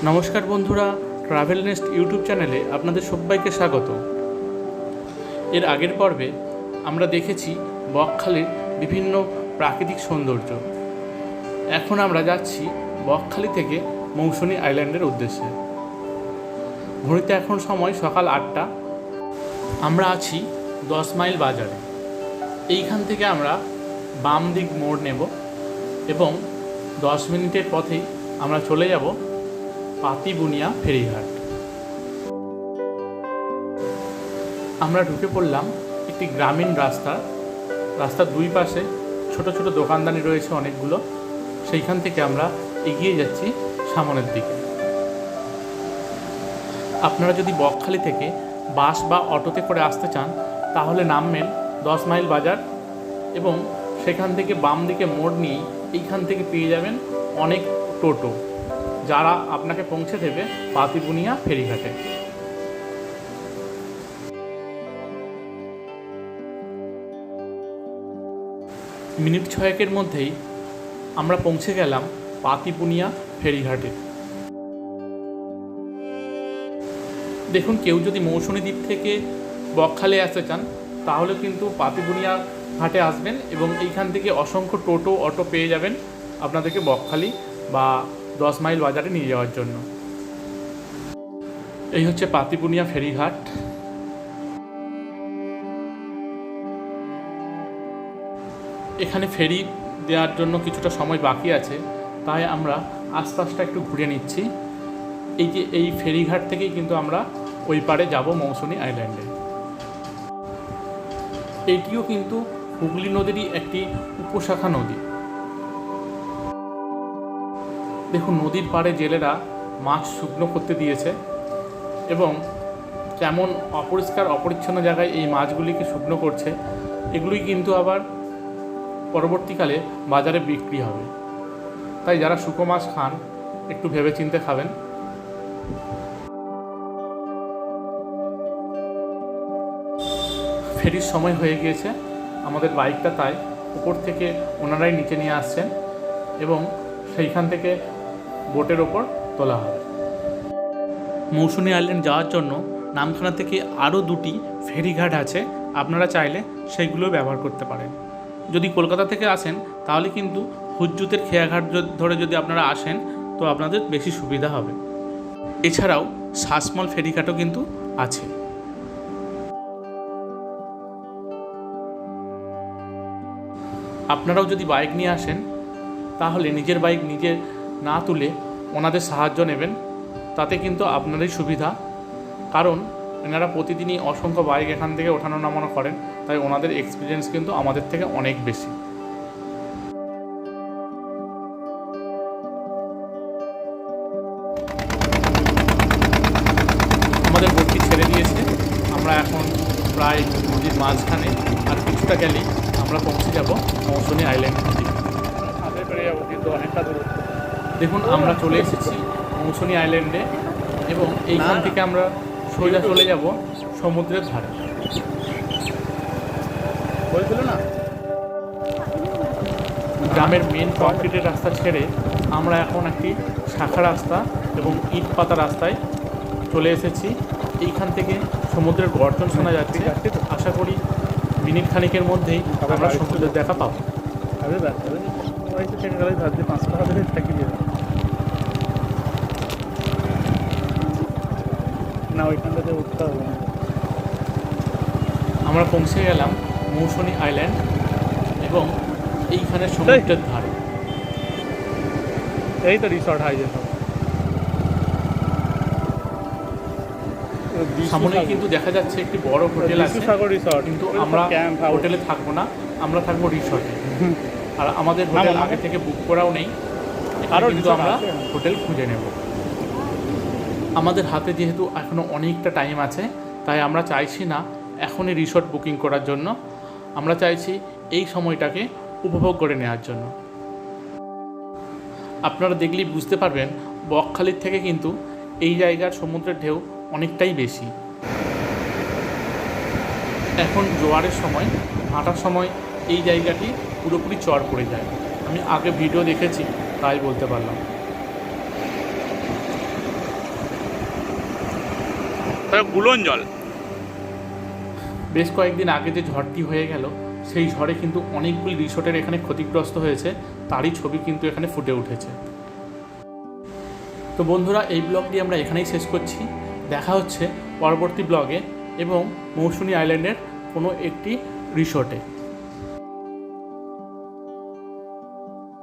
নমস্কার বন্ধুরা, travel nest YouTube চ্যানেলে আপনাদের সবাইকে স্বাগত। এর আগের পর্বে আমরা দেখেছি বকখালির বিভিন্ন প্রাকৃতিক সৌন্দর্য। এখন আমরা যাচ্ছি বকখালি থেকে মৌসুনী আইল্যান্ডের উদ্দেশ্যে। ঘড়িতে এখন সময় সকাল 8টা। আমরা আছি 10 মাইল বাজারে। এইখান থেকে আমরা বাম দিক মোড় নেব এবং 10 মিনিটের পথেই আমরা চলে যাব পাতিবুনিয়া ফেরিঘাট। আমরা ঢুকে পড়লাম একটি গ্রামীণ রাস্তার দুই পাশে ছোট ছোট দোকানদানি রয়েছে অনেকগুলো। সেইখান থেকে আমরা এগিয়ে যাচ্ছি সামনের দিকে। আপনারা যদি বকখালি থেকে বাস বা অটোতে করে আসতে চান তাহলে নামবেন 10 মাইল বাজার এবং সেখান থেকে বাম দিকে মোড় নিয়ে এইখান থেকে পেয়ে যাবেন অনেক টোটো, যারা আপনাকে পৌঁছে দেবে পাতিবুনিয়া ফেরিঘাটে। মিনিট 6 মধ্যেই আমরা পৌঁছে গেলাম পাতিবুনিয়া ফেরিঘাটে। দেখুন, কেউ যদি মৌসুনী দ্বীপ থেকে বকখালি আসতে চান তাহলে কিন্তু পাতিবুনিয়া ঘাটে আসবেন এবং এইখান থেকে অসংখ্য টোটো অটো পেয়ে যাবেন আপনাদেরকে বকখালি বা 10 মাইল বাজারে নিয়ে যাওয়ার জন্য। এই হচ্ছে পাতিবুনিয়া ফেরিঘাট। এখানে ফেরি দেওয়ার জন্য কিছুটা সময় বাকি আছে, তাই আমরা আশপাশটা একটু ঘুরে নিচ্ছি। এই ফেরিঘাট থেকেই কিন্তু আমরা ওই পারে যাব মৌসুনী আইল্যান্ডে। এটিও কিন্তু হুগলি নদীরই একটি উপশাখা নদী। দেখুন, নদীর পাড়ে জেলেরা মাছ শুকনো করতে দিয়েছে এবং কেমন অপরিষ্কার অপরিচ্ছন্ন জায়গায় এই মাছগুলিকে শুকনো করছে। এগুলি কিন্তু আবার পরবর্তীকালে বাজারে বিক্রি হবে, তাই যারা শুকনো মাছ খান একটু ভেবেচিন্তে খাবেন। ফেরির সময় হয়ে গিয়েছে, আমাদের বাইকটা তাই উপর থেকে ওনারাই নিচে নিয়ে আসছেন এবং সেইখান থেকে বোটের ওপর তোলা হবে। মৌসুনী আইল্যান্ড যাওয়ার জন্য নামখানা থেকে আরও 2টি ফেরিঘাট আছে, আপনারা চাইলে সেইগুলো ব্যবহার করতে পারেন। যদি কলকাতা থেকে আসেন তাহলে কিন্তু হুজ্জুতের খেয়াঘাট ধরে যদি আপনারা আসেন তো আপনাদের বেশি সুবিধা হবে। এছাড়াও শাসমল ফেরিঘাটও কিন্তু আছে। আপনারাও যদি বাইক নিয়ে আসেন তাহলে নিজের বাইক নিজে না তুলে ওনাদের সাহায্য নেবেন, তাতে কিন্তু আপনারই সুবিধা। কারণ এনারা প্রতিদিনই অসংখ্য বাইক এখান থেকে ওঠানো নামানো করেন, তাই ওনাদের এক্সপিরিয়েন্স কিন্তু আমাদের থেকে অনেক বেশি। আমাদের বোটটি ছেড়ে দিয়েছে, আমরা এখন প্রায় নদীর মাঝখানে, আর কিছুটা গেলেই আমরা পৌঁছে যাব মৌসুনী আইল্যান্ডের দিকে। দেখুন, আমরা চলে এসেছি মৌসুনী আইল্যান্ডে এবং এইখান থেকে আমরা সোজা চলে যাব সমুদ্রের ধারে। গ্রামের মেন কংক্রিটের রাস্তা ছেড়ে আমরা এখন একটি শাখা রাস্তা এবং ইট পাতা রাস্তায় চলে এসেছি। এইখান থেকে সমুদ্রের গর্জন শোনা যাচ্ছে। আশা করি মিনিট খানিকের মধ্যেই আমরা সমুদ্রের দেখা পাবো। না, ওইখানটাতে উঠতে হবে না। আমরা পৌঁছে গেলাম মৌসুনী আইল্যান্ড এবং এইখানে সমুদ্রের ধারে। এই তো রিসর্ট হাইজে সব সামনে কিন্তু দেখা যাচ্ছে একটি বড় হোটেল আছে, কিন্তু আমরা হোটেলে থাকবো না, আমরা থাকবো রিসর্টে। আর আমাদের হোটেল আগে থেকে বুক করাও নেই, আরও কিন্তু আমরা হোটেল খুঁজে নেব। আমাদের হাতে যেহেতু এখনও অনেকটা টাইম আছে, তাই আমরা চাইছি না এখনই রিসর্ট বুকিং করার জন্য। আমরা চাইছি এই সময়টাকে উপভোগ করে নেওয়ার জন্য। আপনারা দেখলেই বুঝতে পারবেন বকখালির থেকে কিন্তু এই জায়গার সমুদ্রের ঢেউ অনেকটাই বেশি। এখন জোয়ারের সময়, ভাটার সময় এই জায়গাটি পুরোপুরি চড় পড়ে যায়। আমি আগে ভিডিও দেখেছি তাই বলতে পারলাম। গুলন জল। বেশ কয়েকদিন আগে যে ঝড়টি হয়ে গেল, সেই ঝড়ে কিন্তু অনেকগুলি রিসোর্টের এখানে ক্ষতিগ্রস্ত হয়েছে, তারই ছবি কিন্তু এখানে ফুটে উঠেছে। তো বন্ধুরা, এই ব্লগটি আমরা এখানেই শেষ করছি। দেখা হচ্ছে পরবর্তী ব্লগে এবং মৌসুনী আইল্যান্ডের কোনো একটি রিসোর্টে।